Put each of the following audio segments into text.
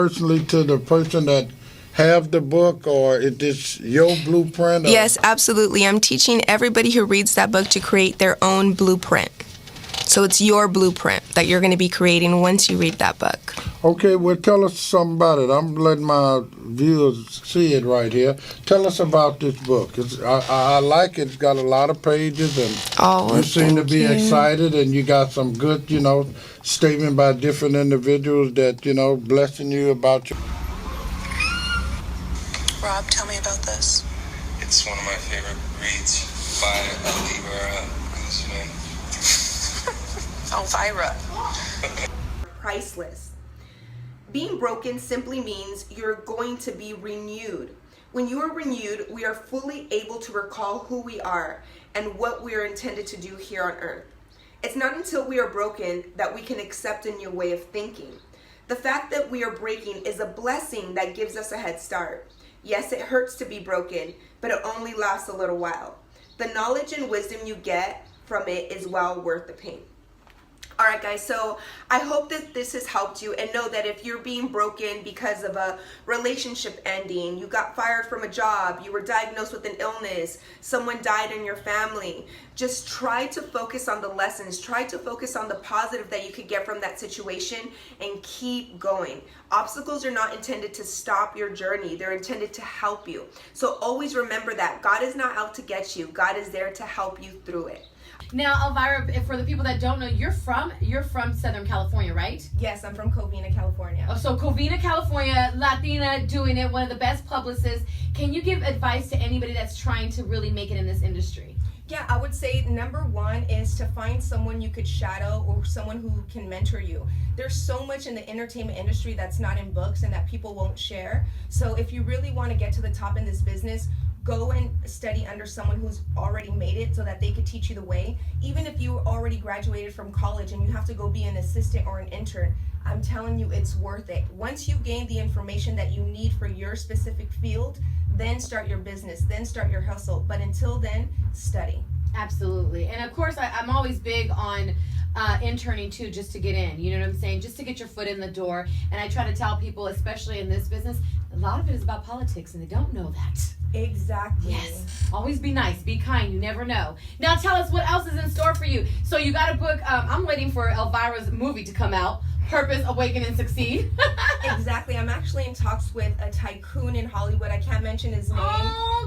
personally to the person that have the book, or is this your blueprint? Yes, absolutely. I'm teaching everybody who reads that book to create their own blueprint. So it's your blueprint that you're going to be creating once you read that book. Okay, well, tell us something about it. I'm letting my viewers see it right here. Tell us about this book. I like it. It's got a lot of pages, and you seem to be excited, and you got some good, statement by different individuals that, blessing you about your... Rob, tell me about this. It's one of my favorite reads by Elvira Guzman. Elvira. Priceless. Being broken simply means you're going to be renewed. When you are renewed, we are fully able to recall who we are and what we are intended to do here on earth. It's not until we are broken that we can accept a new way of thinking. The fact that we are breaking is a blessing that gives us a head start. Yes, it hurts to be broken, but it only lasts a little while. The knowledge and wisdom you get from it is well worth the pain. All right, guys, so I hope that this has helped you, and know that if you're being broken because of a relationship ending, you got fired from a job, you were diagnosed with an illness, someone died in your family, just try to focus on the lessons, try to focus on the positive that you could get from that situation, and keep going. Obstacles are not intended to stop your journey, they're intended to help you. So always remember that God is not out to get you, God is there to help you through it. Now, Elvira, for the people that don't know, you're from Southern California, right? Yes, I'm from Covina, California. Oh, so Covina, California, Latina, doing it, one of the best publicists. Can you give advice to anybody that's trying to really make it in this industry? Yeah, I would say number one is to find someone you could shadow, or someone who can mentor you. There's so much in the entertainment industry that's not in books and that people won't share. So if you really want to get to the top in this business, go and study under someone who's already made it so that they could teach you the way. Even if you already graduated from college and you have to go be an assistant or an intern, I'm telling you, it's worth it. Once you gain the information that you need for your specific field, then start your business, then start your hustle. But until then, study. Absolutely. And of course, I'm always big on interning too, just to get in, you know what I'm saying? Just to get your foot in the door. And I try to tell people, especially in this business, a lot of it is about politics, and they don't know that. Exactly. Yes. Always be nice, be kind, you never know. Now tell us what else is in store for you. So you got a book, I'm waiting for Elvira's movie to come out, Purpose, Awaken, and Succeed. Exactly. I'm actually in talks with a tycoon in Hollywood. I can't mention his name,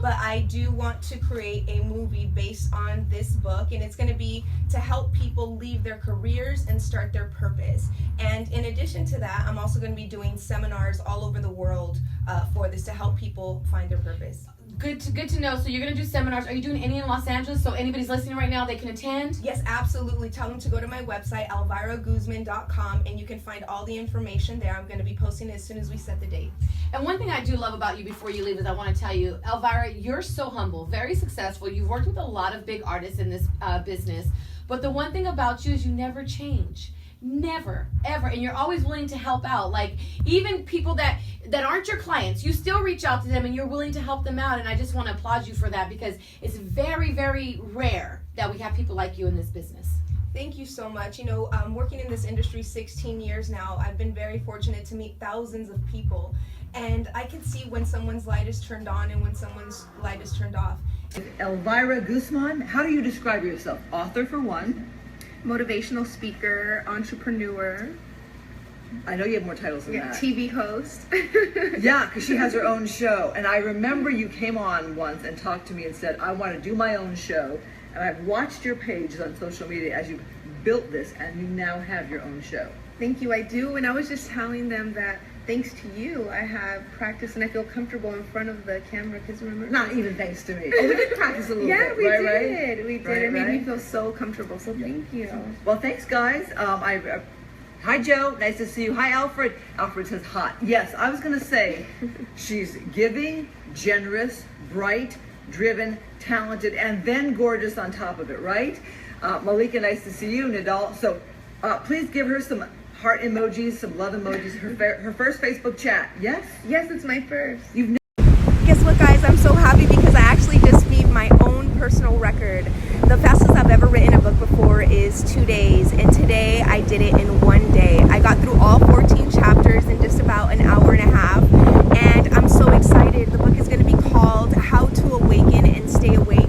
but I do want to create a movie based on this book, and it's going to be to help people leave their careers and start their purpose. And in addition to that, I'm also going to be doing seminars all over the world for this, to help people find their purpose. Good to know. So you're going to do seminars. Are you doing any in Los Angeles? So anybody's listening right now, they can attend? Yes, absolutely. Tell them to go to my website, elviraguzman.com, and you can find all the information there. I'm going to be posting it as soon as we set the date. And one thing I do love about you before you leave is I want to tell you, Elvira, you're so humble, very successful. You've worked with a lot of big artists in this business. But the one thing about you is you never change. Never, ever. And you're always willing to help out. Like, even people that aren't your clients, you still reach out to them and you're willing to help them out. And I just want to applaud you for that, because it's very, very rare that we have people like you in this business. Thank you so much. You know, working in this industry 16 years now, I've been very fortunate to meet thousands of people. And I can see when someone's light is turned on and when someone's light is turned off. Elvira Guzman, how do you describe yourself? Author for one. Motivational speaker, entrepreneur. I know you have more titles than that. TV host. Yeah, because she has her own show. And I remember you came on once and talked to me and said, I want to do my own show. And I've watched your pages on social media as you've built this, and you now have your own show. Thank you, I do. And I was just telling them that thanks to you, I have practiced and I feel comfortable in front of the camera. Because remember, not even thanks to me. Oh, we did practice a little bit. Yeah, we did. We did. Right, It made me feel so comfortable. So thank you. Well, thanks, guys. Hi, Joe. Nice to see you. Hi, Alfred. Alfred says hot. Yes, I was going to say she's giving, generous, bright, driven, talented, and then gorgeous on top of it, right? Malika, nice to see you. Nadal. So please give her some heart emojis, some love emojis. Her first Facebook chat. Yes? Yes, it's my first. Guess what, guys? I'm so happy because I actually just beat my own personal record. The fastest I've ever written a book before is 2 days, and today I did it in 1 day. I got through all 14 chapters pre-orders in just about an hour and a half, and I'm so excited. The book is going to be called How to Awaken and Stay Awake,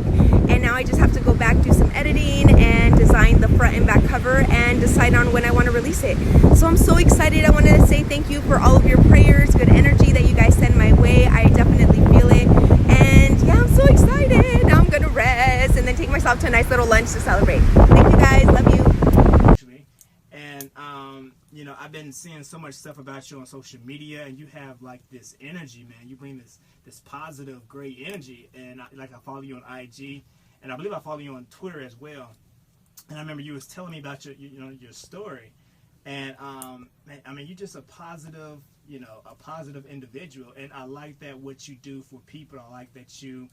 and now I just have to go back, do some editing, and design the front and back cover, and decide on when I want to release it. So I'm so excited. I wanted to say thank you for all of your prayers, good energy that you guys send my way. I definitely feel it, and yeah, I'm so excited. Now I'm going to rest and then take myself to a nice little lunch to celebrate. Thank you guys. Love you. And you know, I've been seeing so much stuff about you on social media, and you have like this energy, man. You bring this positive, great energy, and I follow you on IG, and I believe I follow you on Twitter as well. And I remember you was telling me about your story, and man, I mean, you're just a positive individual, and I like that what you do for people. I like that you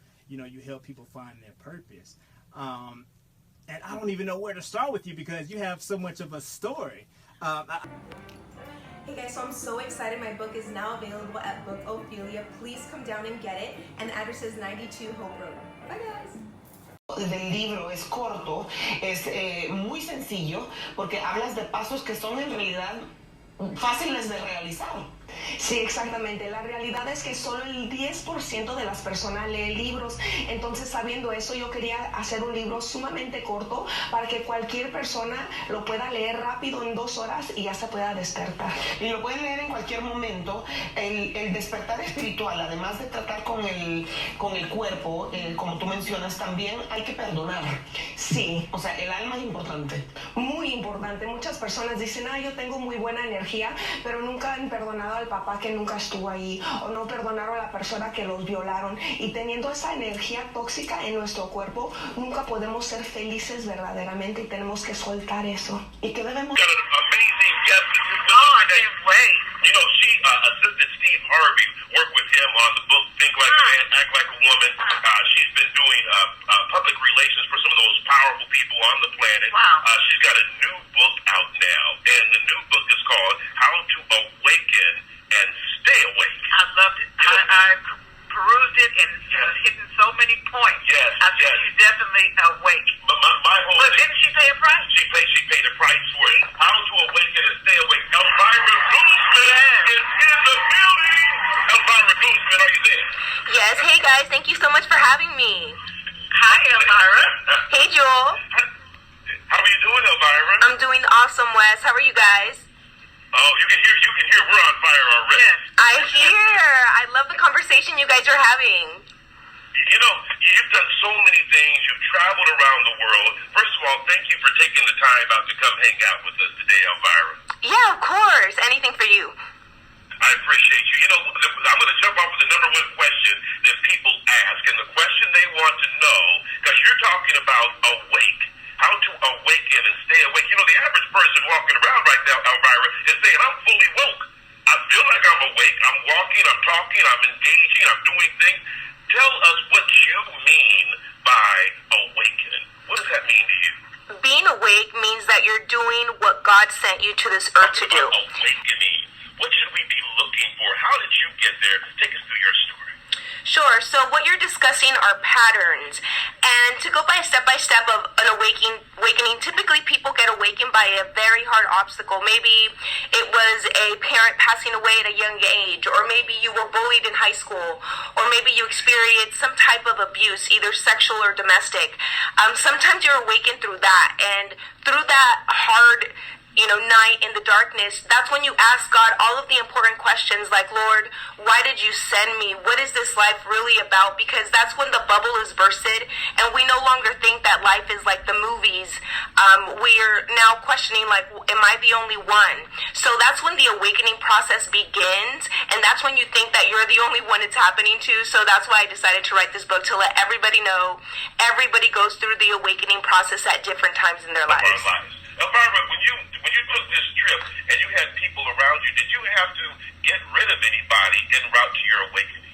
help people find their purpose. And I don't even know where to start with you because you have so much of a story. Hey guys, so I'm so excited. My book is now available at Book Ophelia. Please come down and get it. And the address is 92 Hope Road. Bye guys. Del libro es corto, es muy sencillo, porque hablas de pasos que son en realidad fáciles de realizar. Sí, exactamente. La realidad es que solo el 10% de las personas lee libros. Entonces, sabiendo eso, yo quería hacer un libro sumamente corto para que cualquier persona lo pueda leer rápido en 2 horas y ya se pueda despertar. Y lo pueden leer en cualquier momento. El despertar espiritual, además de tratar con el cuerpo, como tú mencionas, también hay que perdonar. Sí. O sea, el alma es importante. Muy importante. Muchas personas dicen, yo tengo muy buena energía, pero nunca han perdonado al papá que nunca estuvo ahí, o no perdonaron a la persona que los violaron, y teniendo esa energía tóxica en nuestro cuerpo, nunca podemos ser felices verdaderamente, y tenemos que soltar eso. Y que debemos... You know, she assisted Steve Harvey, worked with him on the book Think Like a Man, Act Like a Woman. She's been doing public relations for some of the most powerful people on the planet. Wow. She's got a new book out now, and the new book is called How to Awaken and Stay Awake. I loved it. I perused it, and it was hitting so many points. Yes, I think she's definitely awake. But my whole But thing, didn't she pay a price? She paid a price for it. How to Awaken and Stay Awake. Elvira Guzman is in the building. Elvira Guzman, are you there? Yes, hey guys, thank you so much for having me. Hi, Elvira. Hey Joel. How are you doing, Elvira? I'm doing awesome, Wes. How are you guys? Oh, you can hear we're on fire already. Yes. I hear. I love the conversation you guys are having. You know, you've done so many things. You've traveled around the world. First of all, thank you for taking the time out to come hang out with us today, Elvira. Yeah, of course. Anything for you. I appreciate you. You know, I'm going to jump off with the number one question that people ask. And the question they want to know, because you're talking about awake, how to awaken and stay awake. You know, the average person walking around right now, Elvira, is saying, I'm fully woke. I feel like I'm awake. I'm walking, I'm talking, I'm engaging, I'm doing things. Tell us what you mean by awakening. What does that mean to you? Being awake means that you're doing what God sent you to this earth to do. Awakening. What should we be looking for? How did you get there? Take us through your story. Sure. So what you're discussing are patterns. And to go by step of an awakening, typically people get awakened by a very hard obstacle. Maybe it was a parent passing away at a young age, or maybe you were bullied in high school, or maybe you experienced some type of abuse, either sexual or domestic. Sometimes you're awakened through that, and through that hard night in the darkness, that's when you ask God all of the important questions like, Lord, why did you send me? What is this life really about? Because that's when the bubble is bursted and we no longer think that life is like the movies. We're now questioning like, am I the only one? So that's when the awakening process begins, and that's when you think that you're the only one it's happening to. So that's why I decided to write this book, to let everybody know everybody goes through the awakening process at different times in their lives. Elvira, when you took this trip and you had people around you, did you have to get rid of anybody en route to your awakening?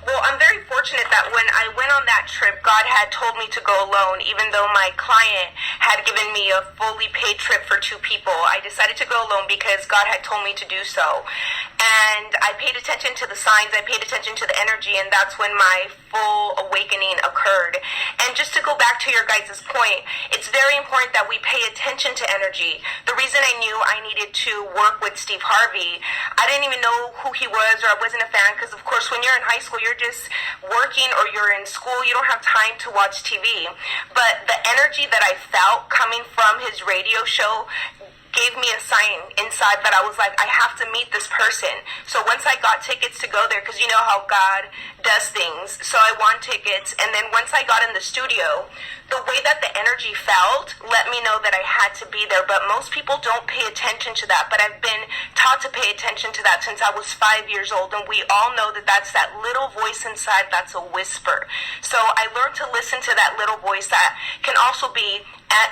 Well, I'm very fortunate that when I went on that trip, God had told me to go alone, even though my client had given me a fully paid trip for 2 people. I decided to go alone because God had told me to do so. And I I paid attention to the signs, I paid attention to the energy, and that's when my full awakening occurred. And just to go back to your guys' point, it's very important that we pay attention to energy. The reason I knew I needed to work with Steve Harvey, I didn't even know who he was, or I wasn't a fan, because of course when you're in high school, you're just working, or you're in school, you don't have time to watch TV. But the energy that I felt coming from his radio show gave me a sign inside that I was like, I have to meet this person. So once I got tickets to go there, because you know how God does things, so I won tickets, and then once I got in the studio, the way that the energy felt let me know that I had to be there. But most people don't pay attention to that, but I've been taught to pay attention to that since I was 5 years old, and we all know that that's that little voice inside that's a whisper. So I learned to listen to that little voice that can also be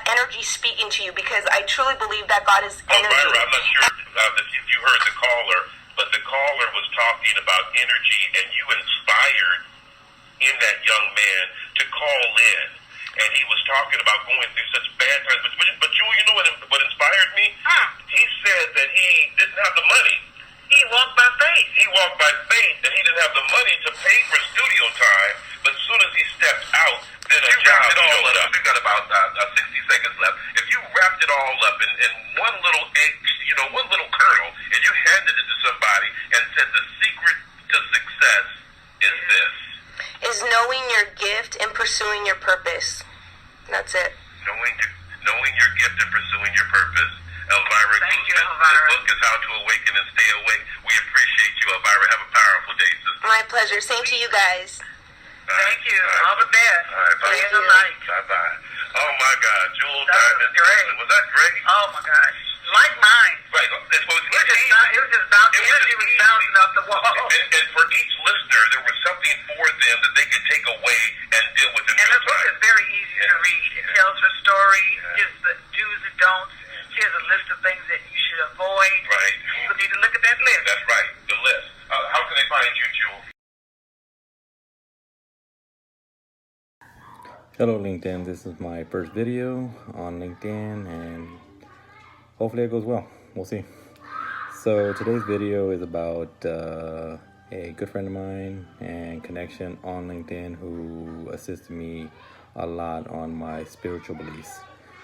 energy speaking to you, because I truly believe that God is energy. Elvira, I'm not sure if you heard the caller, but the caller was talking about energy, and you inspired in that young man to call in, and he was talking about going through such bad times. But Jewel, you know what inspired me? He said that he didn't have the money. He walked by faith. He walked by faith, and he didn't have the money to pay for studio time. But as soon as he stepped out, then a job showed up. We've got about 60 seconds left. If you wrapped it all up in one little egg, one little kernel, and you handed it to somebody and said the secret to success is this: is knowing your gift and pursuing your purpose. That's it. Knowing your gift and pursuing your purpose. Elvira Guzman. The book is How to Awaken and Stay Awake. We appreciate you, Elvira. Have a powerful day, sister. My pleasure. Same to you guys. Thank you. All the best. All right, bye. See you tonight. Bye-bye. Oh, my God. Jewel That was Diamond. great. Was that great? Oh, my gosh. Like mine. Right. It was It was just bouncing. The energy was bouncing off the wall. And for each listener, there was something for them that they could take away and deal with in And real the book time. is very easy to read. It tells her story, just the do's and don'ts. She has a list of things that you should avoid. Right. People need to look at that list. That's right. The list. How can they find you, Jewel? Hello LinkedIn, this is my first video on LinkedIn and hopefully it goes well. We'll see. So today's video is about a good friend of mine and connection on LinkedIn who assisted me a lot on my spiritual beliefs.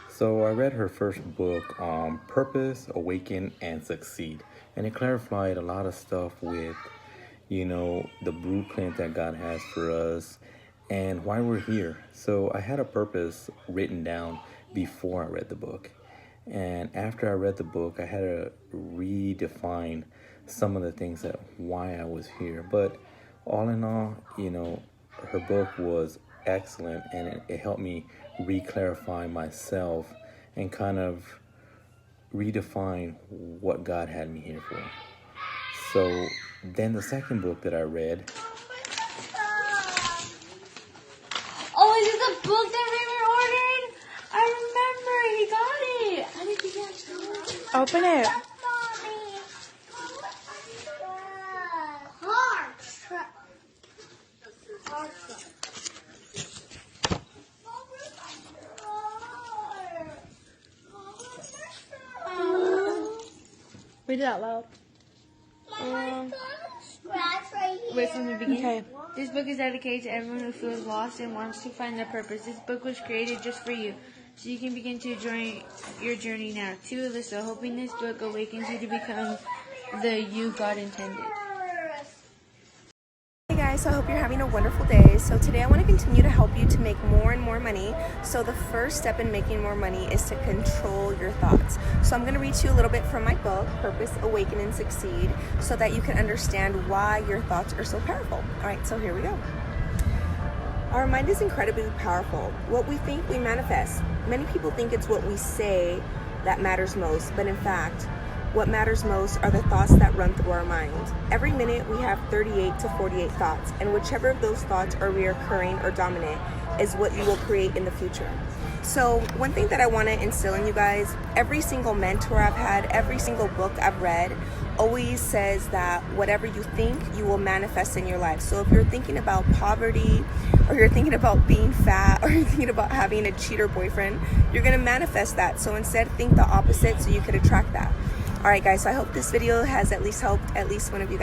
So I read her first book on Purpose, Awaken, and Succeed, and it clarified a lot of stuff with, the blueprint that God has for us and why we're here. So I had a purpose written down before I read the book. And after I read the book, I had to redefine some of the things that why I was here. But all in all, her book was excellent, and it helped me re-clarify myself and kind of redefine what God had me here for. So then the second book that I read. Oh, is it the book that Raymond ordered? I remember, he got it. How did he get it? Open it. Read it out loud. Wait from the beginning. Okay. This book is dedicated to everyone who feels lost and wants to find their purpose. This book was created just for you, so you can begin to join your journey now. To Alyssa, hoping this book awakens you to become the you God intended. Hey guys, so I hope you're having a wonderful day. So today I want to continue to help you to make more and more money. So the first step in making more money is to control your thoughts. So I'm going to read to you a little bit from my book, Purpose, Awaken, and Succeed, so that you can understand why your thoughts are so powerful. All right, so here we go. Our mind is incredibly powerful. What we think, we manifest. Many people think it's what we say that matters most, but in fact, what matters most are the thoughts that run through our mind. Every minute we have 38 to 48 thoughts, and whichever of those thoughts are reoccurring or dominant is what you will create in the future. So one thing that I want to instill in you guys, every single mentor I've had, every single book I've read always says that whatever you think, you will manifest in your life. So if you're thinking about poverty, or you're thinking about being fat, or you're thinking about having a cheater boyfriend, you're going to manifest that. So instead think the opposite so you could attract that. Alright guys, so I hope this video has at least helped at least one of you guys.